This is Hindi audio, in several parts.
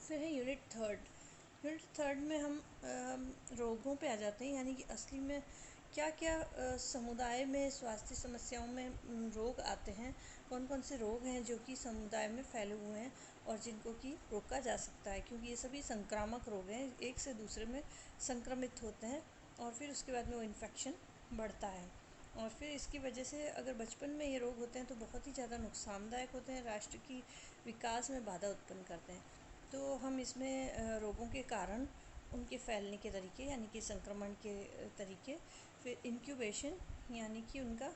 फिर है यूनिट थर्ड। यूनिट थर्ड में हम रोगों पे आ जाते हैं, यानी कि असली में क्या क्या समुदाय में स्वास्थ्य समस्याओं में रोग आते हैं, कौन कौन से रोग हैं जो कि समुदाय में फैले हुए हैं और जिनको कि रोका जा सकता है, क्योंकि ये सभी संक्रामक रोग हैं, एक से दूसरे में संक्रमित होते हैं और फिर उसके बाद में वो इन्फेक्शन बढ़ता है। और फिर इसकी वजह से अगर बचपन में ये रोग होते हैं तो बहुत ही ज़्यादा नुकसानदायक होते हैं, राष्ट्र की विकास में बाधा उत्पन्न करते हैं। तो हम इसमें रोगों के कारण, उनके फैलने के तरीके यानी कि संक्रमण के तरीके, फिर इंक्यूबेशन यानी कि उनका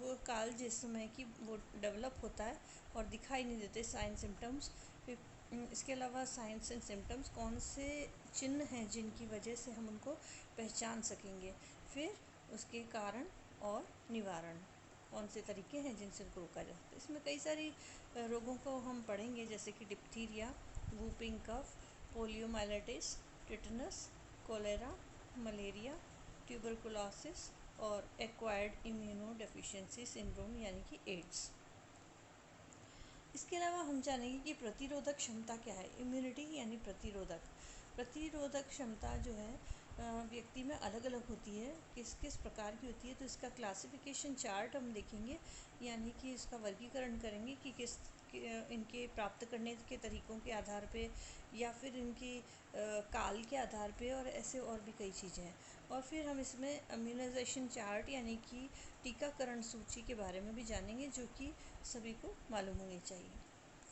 वो काल जिस समय कि वो डेवलप होता है और दिखाई नहीं देते साइन सिम्टम्स, फिर इसके अलावा साइंस एंड सिम्टम्स कौन से चिन्ह हैं जिनकी वजह से हम उनको पहचान सकेंगे, फिर उसके कारण और निवारण कौन से तरीके हैं जिनसे उनको रोका जा सकता है। इसमें कई सारी रोगों को हम पढ़ेंगे, जैसे कि diphtheria, whooping cough, poliomyelitis, tetanus, cholera, malaria, tuberculosis और एक्वायर्ड इम्यूनो डेफिशिएंसी सिंड्रोम यानी कि एड्स। इसके अलावा हम जानेंगे कि प्रतिरोधक क्षमता क्या है। इम्यूनिटी यानी प्रतिरोधक क्षमता जो है व्यक्ति में अलग अलग होती है, किस किस प्रकार की होती है, तो इसका क्लासिफिकेशन चार्ट हम देखेंगे, यानी कि इसका वर्गीकरण करेंगे कि किस इनके प्राप्त करने के तरीक़ों के आधार पे या फिर इनकी काल के आधार पे, और ऐसे और भी कई चीज़ें हैं। और फिर हम इसमें इम्यूनाइजेशन चार्ट यानी कि टीकाकरण सूची के बारे में भी जानेंगे, जो कि सभी को मालूम होनी चाहिए।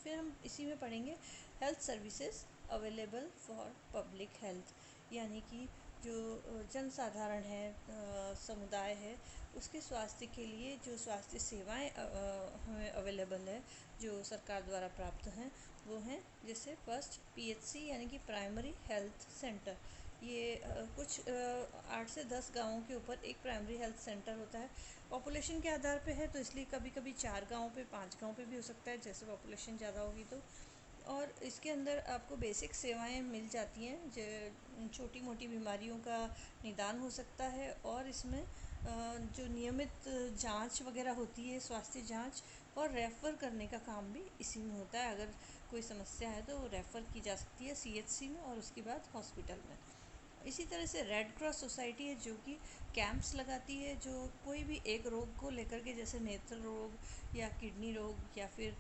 फिर हम इसी में पढ़ेंगे health services available for public health, यानी कि जो जनसाधारण है, समुदाय है, उसके स्वास्थ्य के लिए जो स्वास्थ्य सेवाएं हमें अवेलेबल है, जो सरकार द्वारा प्राप्त हैं, वो हैं जैसे फर्स्ट PHC यानी कि प्राइमरी हेल्थ सेंटर। ये कुछ 8 से 10 गाँवों के ऊपर एक प्राइमरी हेल्थ सेंटर होता है। पॉपुलेशन के आधार पे है, तो इसलिए कभी कभी 4 गाँव पे 5 गाँव पे भी हो सकता है, जैसे पॉपुलेशन ज़्यादा होगी तो। और इसके अंदर आपको बेसिक सेवाएं मिल जाती हैं, जो छोटी मोटी बीमारियों का निदान हो सकता है, और इसमें जो नियमित जांच वगैरह होती है, स्वास्थ्य जांच, और रेफ़र करने का काम भी इसी में होता है। अगर कोई समस्या है तो रेफ़र की जा सकती है CHC में और उसके बाद हॉस्पिटल में। इसी तरह से रेड क्रॉस सोसाइटी है, जो कि कैंप्स लगाती है, जो कोई भी एक रोग को लेकर के, जैसे नेत्र रोग या किडनी रोग या फिर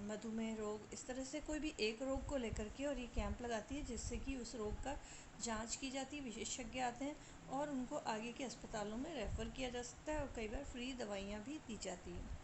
मधुमेह रोग, इस तरह से कोई भी एक रोग को लेकर के, और ये कैंप लगाती है जिससे कि उस रोग का जांच की जाती है, विशेषज्ञ आते हैं और उनको आगे के अस्पतालों में रेफ़र किया जा सकता है, और कई बार फ्री दवाइयाँ भी दी जाती हैं।